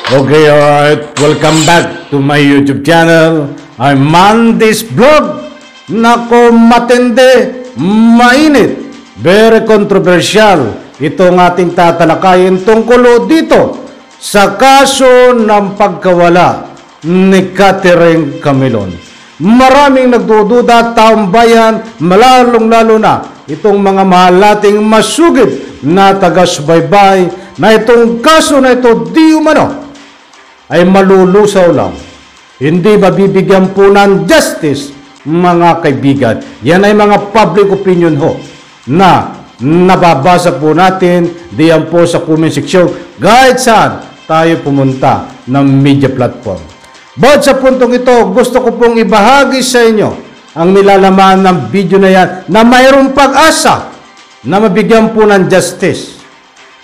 Okay, alright. Welcome back to my YouTube channel. I'm Mandy's Vlog. Nako, matindi, mainit, very controversial. Ito ang ating tatalakayin tungkol dito sa kaso ng pagkawala ni Catherine Camilon. Maraming nagdududa, taong bayan, malalong-lalo na itong mga mahal nating masugid na taga-subaybay na itong kaso na ito di umano ay malulusaw lang. Hindi mabibigyan po ng justice, mga kaibigan. Yan ay mga public opinion ho na nababasa po natin diyan po sa comment section kahit saan tayo pumunta ng media platform. But sa puntong ito, gusto ko pong ibahagi sa inyo ang nilalaman ng video na yan na mayroong pag-asa na mabigyan po ng justice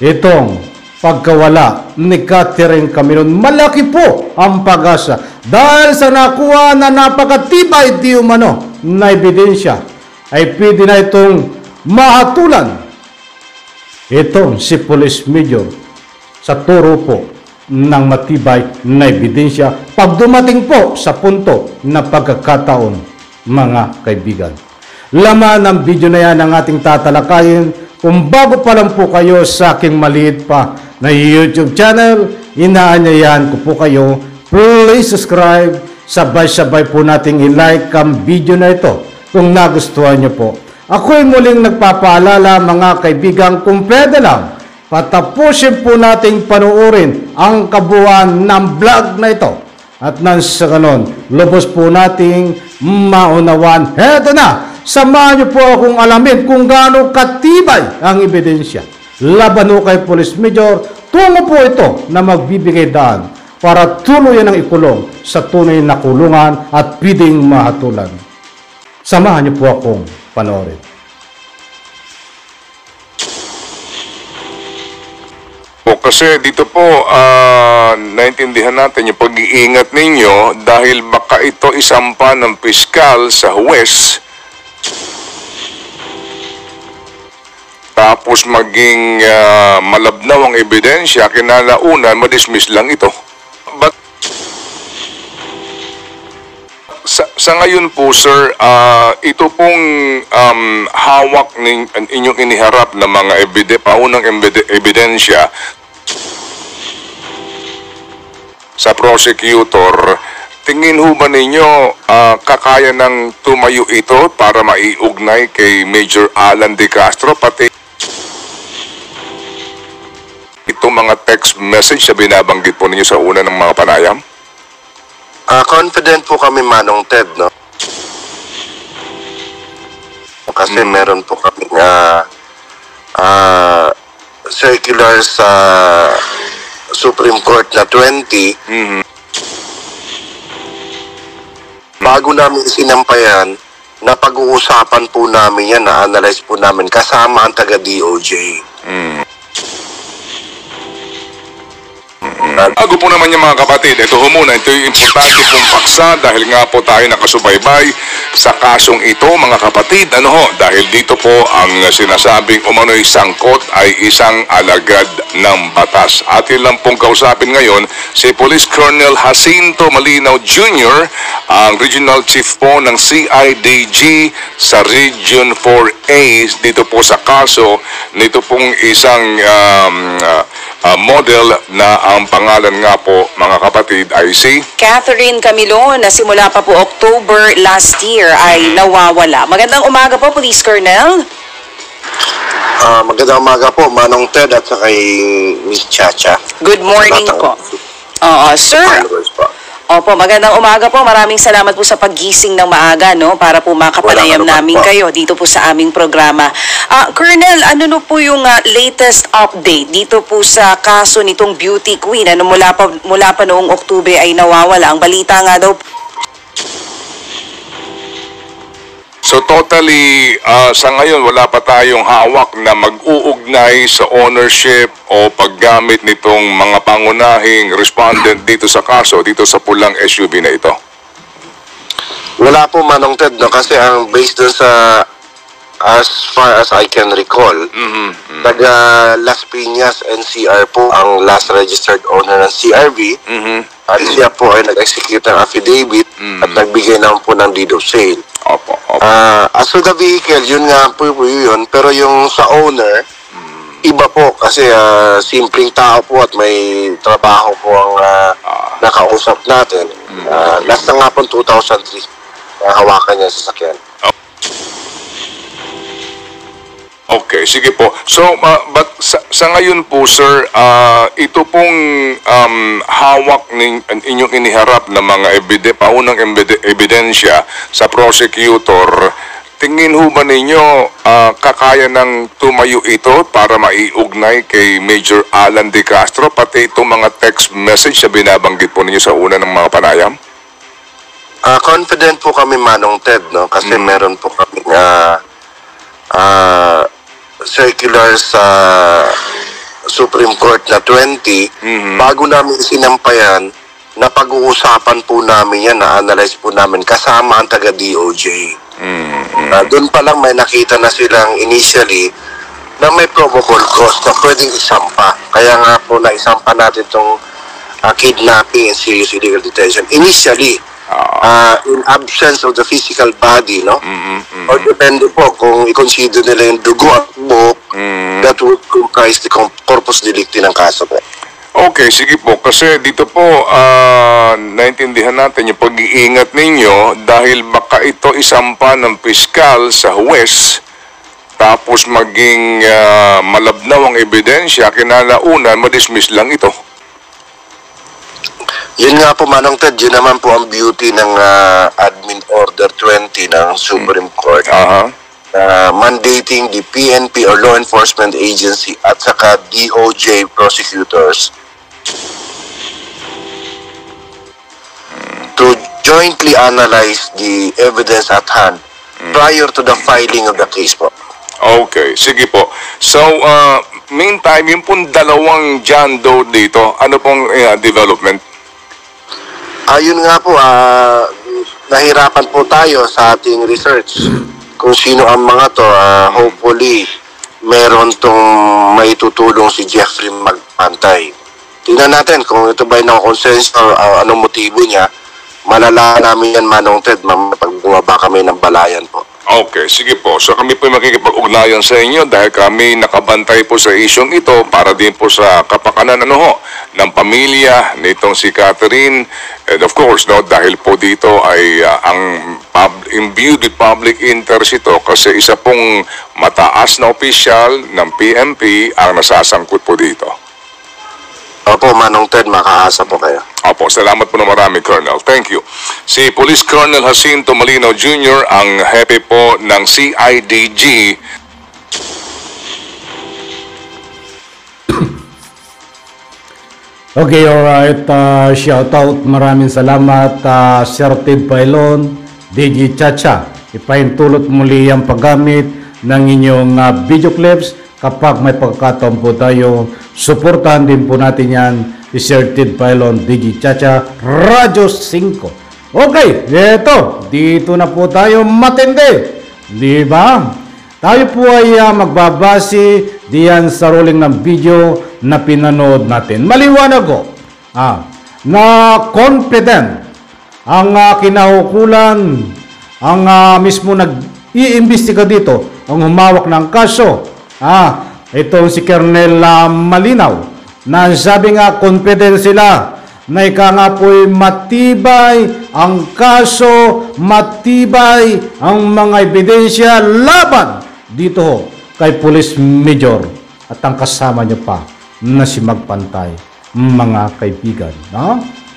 itong pagkawala ni Catherine Camilon. Malaki po ang pag-asa dahil sa nakuha na napakatibay di umano na ebidensya ay pwede na itong mahatulan itong si Police Major sa turo po ng matibay na ebidensya pag dumating po sa punto na pagkakataon, mga kaibigan. Laman ng video na yan ang ating tatalakayin. Kung bago pa lang po kayo sa aking maliit pa na YouTube channel, inaanyayahan ko po kayo, please subscribe, sabay-sabay po nating i-like ang video na ito kung nagustuhan nyo po. Ako'y muling nagpapaalala, mga kaibigan, kung pwede lang, patapusin po nating panuorin ang kabuuan ng vlog na ito. At nang sa ganon, lubos po nating maunawan. Heto na! Samahan niyo po akong alamin kung gaano katibay ang ebidensya laban ho kay Police Major. Tungo po ito na magbibigay daan para tuluyan ang ikulong sa tunay na kulungan at pwedeng mahatulan. Samahan niyo po akong panoorin. Kasi dito po, naintindihan natin yung pag-iingat ninyo dahil baka ito isampa ng piskal sa huwes tapos maging malabnaw ang ebidensya, kinalaunan, madismiss lang ito. But sa ngayon po, sir, ito pong hawak ng inyong iniharap na mga paunang ebidensya sa prosecutor, tingin ho ba ninyo kakaya ng tumayo ito para maiugnay kay Major Alan De Castro, pati itong mga text message na binabanggit po ninyo sa una ng mga panayam? Confident po kami, Manong Ted, no? Kasi meron po kami circular sa Supreme Court na 20. Bago namin sinampayan, na pag-uusapan po namin yan, na-analyze po namin kasama ang taga-DOJ. Bago po naman yung mga kapatid, ito ho muna, ito yung importante pong paksa dahil nga po tayo nakasubaybay sa kasong ito, mga kapatid. Ano ho, dahil dito po ang sinasabing umano'y sangkot ay isang alagad ng batas. Atin lang pong kausapin ngayon si Police Colonel Jacinto Malinaw Jr., ang Regional Chief po ng CIDG sa Region 4A dito po sa kaso nito pong isang model na ang pangalan nga po, mga kapatid, ay si Catherine Camilon, na simula pa po October last year ay nawawala. Magandang umaga po, Police Colonel. Magandang umaga po, Manong Ted at sa kay Miss Chacha. Good morning po. Sir. Opo, magandang umaga po. Maraming salamat po sa paggising ng maaga, no, para po makapanayam namin kayo dito po sa aming programa. Colonel, ano po yung latest update dito po sa kaso nitong beauty queen? Ano, mula pa noong Oktubre ay nawawala. Ang balita nga daw. So totally, sa ngayon wala pa tayong hawak na mag-uugnay sa ownership o paggamit nitong mga pangunahing respondent dito sa kaso, dito sa pulang SUV na ito. Wala po, Manong Ted, no? Kasi ang based dun sa as far as I can recall, taga Las Piñas NCR po ang last registered owner ng CRV. At siya po ay nag-execute ng affidavit at nagbigay naman po ng deed of sale. Opo. As for the vehicle, yun nga po yun. Pero yung sa owner, iba po kasi simpleng tao po at may trabaho po ang nakausap natin. Last na nga po 2003, hawakan niya sa sasakyan. Okay, sige po. So, but sa ngayon po, sir, ito pong hawak inyong iniharap na mga paunang ebidensya sa prosecutor, tingin ho ba ninyo kakaya ng tumayo ito para maiugnay kay Major Alan De Castro, pati itong mga text message na binabanggit po ninyo sa una ng mga panayam? Confident po kami, Manong Ted, no? Kasi meron po kami circular sa Supreme Court na 20. Bago namin sinampayan, na pag-uusapan po namin yan, na-analyze po namin kasama ang taga-DOJ. Doon pa lang may nakita na silang initially na may probable cause na pwedeng isampa. Kaya nga po naisampa natin itong kidnapping and serious illegal detention. Initially, in absence of the physical body, no? Or depende po kung i-consider nila yung dugo at buhok, that would comprise the corpus delicti ng kaso po. Okay, sige po. Kasi dito po, naintindihan natin yung pag-iingat ninyo dahil baka ito isampa ng piskal sa huwes tapos maging malabnaw ang ebidensya, kinalaunan, madismiss lang ito. Yun nga po, Manong Ted, yun naman po ang beauty ng Admin Order 20 ng Supreme Court. Mandating the PNP or law enforcement agency at saka DOJ prosecutors to jointly analyze the evidence at hand prior to the filing of the case po. Okay, sige po. So, meantime, yung pong dalawang John Doe dito, ano pong development? Ayun nga po, nahirapan po tayo sa ating research kung sino ang mga to. Hopefully, meron tong maitutulong si Jeffrey Magpantay. Tingnan natin kung ito ba yung nakakonsensya o anong motibo niya. Malalaman namin yan, Manong Ted, pag bumaba kami ng balayan po. Okay, sige po. So kami po makikipag-ugnayan sa inyo dahil kami nakabantay po sa isyong ito para din po sa kapakanan ng pamilya nitong si Catherine. And of course, dahil po dito ay imbued with public interest ito kasi isa pong mataas na opisyal ng PNP ang nasasangkot po dito. Opo, Manong Ted, makaasa po kayo. Opo, salamat po na marami, Colonel. Thank you. Si Police Colonel Jacinto Malinaw Jr., ang hepe po ng CIDG. Okay, alright. Shout out. Maraming salamat, Sir Ted Pailon, DJ Chacha. Ipaintulot muli ang paggamit ng inyong video clips. Kapag may pagkataon po tayo, suportahan din po natin yan, Sir Ted Pailon, DJ Chacha, Radyo 5. Okay, dito na po tayo matindi. Di ba? Tayo po ay magbabase diyan sa rolling ng video na pinanood natin. Maliwanag ko na confident ang kinahukulan, ang mismo nag-iimbestiga dito, ang humawak ng kaso. Itong si Colonel Malinaw na sabi nga confident sila na ika nga po'y matibay ang kaso, matibay ang mga ebidensya laban dito kay Police Major at ang kasama niyo pa na si Magpantay, mga kaibigan.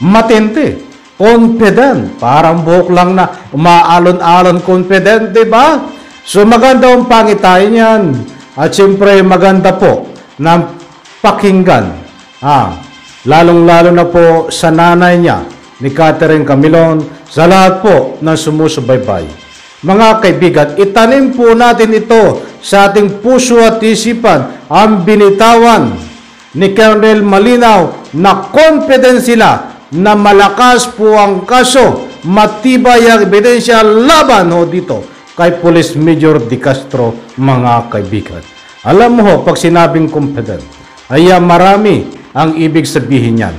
Matindi, confident, parang buhok lang na umaalon-alon confident, diba? So maganda ang pangitain yan. At siyempre maganda po na pakinggan. Lalong-lalo na po sa nanay niya ni Catherine Camilon, sa lahat po na sumusubaybay. Mga kaibigan, itanim po natin ito sa ating puso at isipan, ang binitawan ni Colonel Malinaw na confident sila na malakas po ang kaso, matibay ang ebidensya laban dito kay Police Major De Castro, mga kaibigan. Alam mo ho, pag sinabing competent, ay marami ang ibig sabihin yan.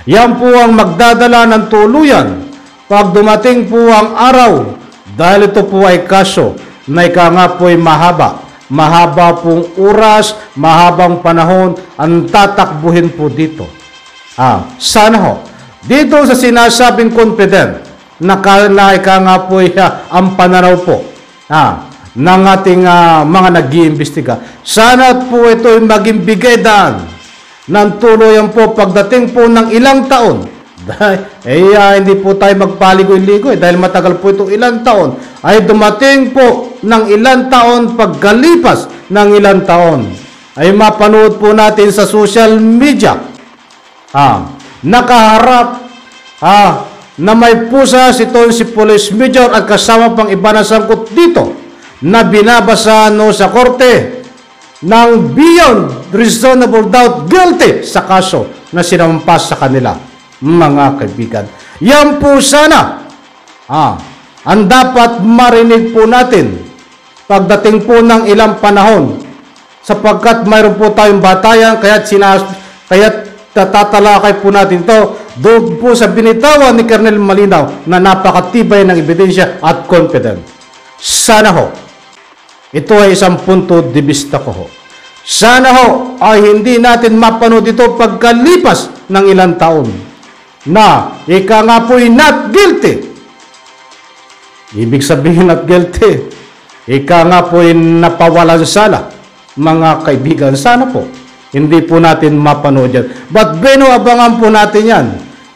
Yan po ang magdadala ng tuluyan pag dumating po ang araw, dahil ito po ay kaso na ika nga po ay mahaba pong oras, mahabang panahon ang tatakbuhin po dito. Sana ho, dito sa sinasabing confident, na ika nga po ay ang pananaw po ng ating mga nag-iimbestiga. Sana po ito ay maging bigay daan ng tuluyan po pagdating po ng ilang taon. Hindi po tayo magpaligoy-ligoy dahil matagal po itong ilang taon. Ay dumating po ng ilang taon, pagkalipas ng ilang taon, ay mapanood po natin sa social media nakaharap na may pusa si Police Major at kasama pang iba na sangkot dito na binabasa sa korte ng beyond reasonable doubt guilty sa kaso na sinampas sa kanila, mga kaibigan. Yan po sana ang dapat marinig po natin pagdating po ng ilang panahon, sapagkat mayroon po tayong batayan, kaya't tatalakay po natin to doon po sa binitawan ni Colonel Malinaw na napakatibay ng ebidensya at confident. Sana ho, ito ay isang punto de vista ko ho. Sana ho ay hindi natin mapanood ito pagkalipas ng ilang taon na ika nga po'y not guilty. Ibig sabihin not guilty, ika nga po'y napawalan sala, mga kaibigan. Sana po hindi po natin mapanood yan. But abangan po natin yan.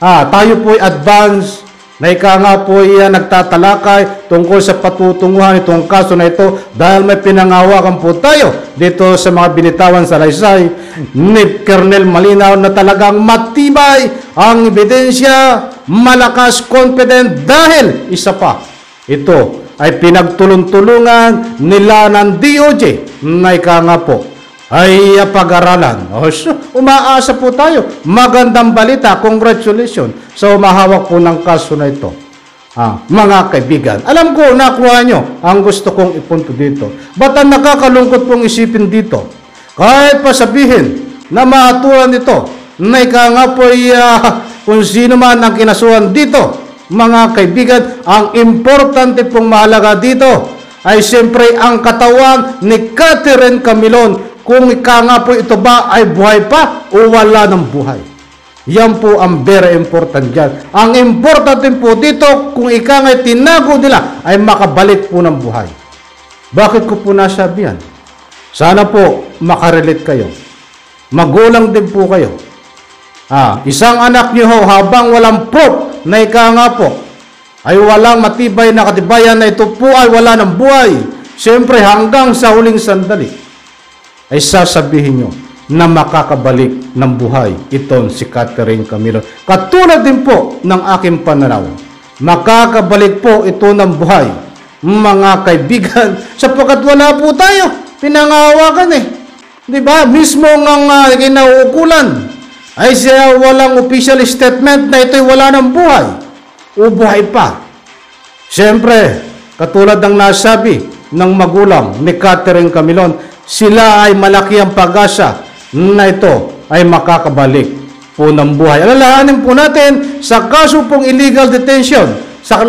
Tayo po'y advance na ika nga po'y nagtatalakay tungkol sa patutunguhan itong kaso na ito dahil may pinangawakan po tayo dito sa mga binitawan sa laysay ni Colonel Malinaw na talagang matibay ang ebidensya, malakas, confident, dahil isa pa, ito ay pinagtulong-tulungan nila ng DOJ na ika nga po ay pag-aralan. Umaasa po tayo. Magandang balita. Congratulations sa umahawak po ng kaso na ito. Mga kaibigan, alam ko, nakuha nyo ang gusto kong ipunto dito. Ba't ang nakakalungkot pong isipin dito? Kahit pa sabihin na mahatulan ito, na ika nga po kung sino man ang kinasuhan dito, mga kaibigan, ang importante pong mahalaga dito ay siyempre ang katawan ni Catherine Camilon, kung ika nga po ito ba ay buhay pa o wala ng buhay. Yan po ang very important dyan. Ang important din po dito, kung ika nga tinago nila, ay makabalik po ng buhay. Bakit ko po nasabi yan? Sana po makarelate kayo. Magulang din po kayo. Isang anak nyo ho, habang walang proof na ika nga po ay walang matibay na katibayan na ito po ay wala ng buhay, siyempre hanggang sa huling sandali ay sasabihin nyo na makakabalik ng buhay itong si Catherine Camilon. Katulad din po ng aking pananaw, makakabalik po ito ng buhay, mga kaibigan, sapagkat wala po tayo pinangahawakan diba? Mismo ng kinauukulan ay siya walang official statement na ito'y wala ng buhay o buhay pa. Siyempre, katulad ng nasabi ng magulang ni Catherine Camilon, sila ay malaki ang pag-asa na ito ay makakabalik po ng buhay. Alalahanin po natin sa kaso pong illegal detention, sa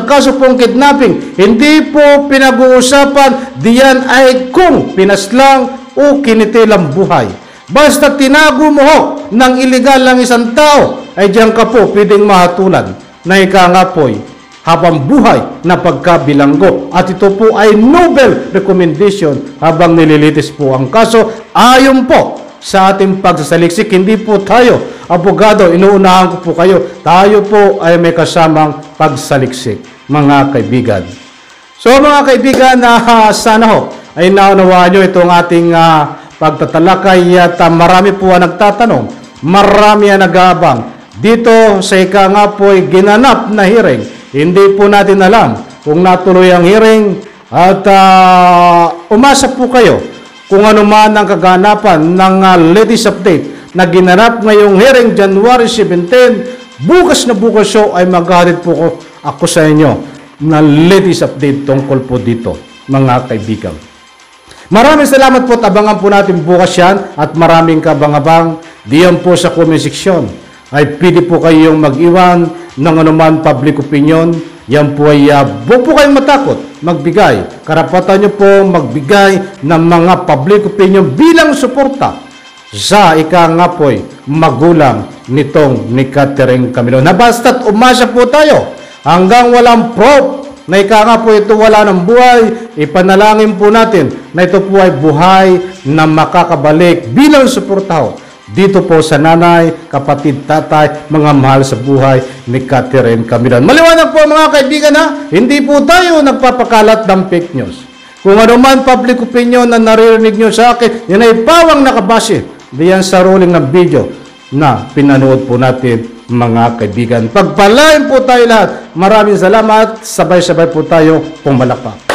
kaso pong kidnapping, hindi po pinag-uusapan diyan ay kung pinaslang o kinitilang buhay. Basta tinago mo ho ng illegal lang isang tao, ay diyan ka po pwedeng mahatulan na ika nga po'y habang buhay na pagkabilanggo. At ito po ay Nobel recommendation habang nililitis po ang kaso. Ayon po sa ating pagsasaliksik, hindi po tayo abogado, inuunahan ko po kayo. Tayo po ay may kasamang pagsaliksik, mga kaibigan. So mga kaibigan, sana ho ay naunawaan nyo itong ating pagtatalakay at marami po ang nagtatanong, marami ang nag-aabang dito sa ika nga po ay ginanap na hearing. Hindi po natin alam kung natuloy ang hearing at umasa po kayo kung ano man ang kaganapan ng latest update na ginanap ngayong hearing January 17. Bukas na bukas ay maghahatid po ako sa inyo na latest update tungkol po dito, mga kaibigan. Maraming salamat po at abangan po natin bukas yan at maraming kabang-abang diyan po sa comment section. Ay pwede po kayong mag-iwan ng anuman public opinion. Yan po ay huwag po kayong matakot magbigay. Karapatan nyo po magbigay ng mga public opinion bilang suporta sa nga po'y magulang nitong ni Catherine Camilo. Na basta't umasa po tayo hanggang walang proof na nga po ito wala ng buhay, ipanalangin po natin na ito po ay buhay na makakabalik bilang suportaho dito po sa nanay, kapatid, tatay, mga mahal sa buhay ni Catherine Camilo. Maliwanag po mga kaibigan ha, hindi po tayo nagpapakalat ng fake news. Kung ano man public opinion na naririnig nyo sa akin, yan ay pawang nakabase diyan sa ruling ng video na pinanood po natin mga kaibigan. Pagpalain po tayo lahat. Maraming salamat. Sabay-sabay po tayo pumalakpak.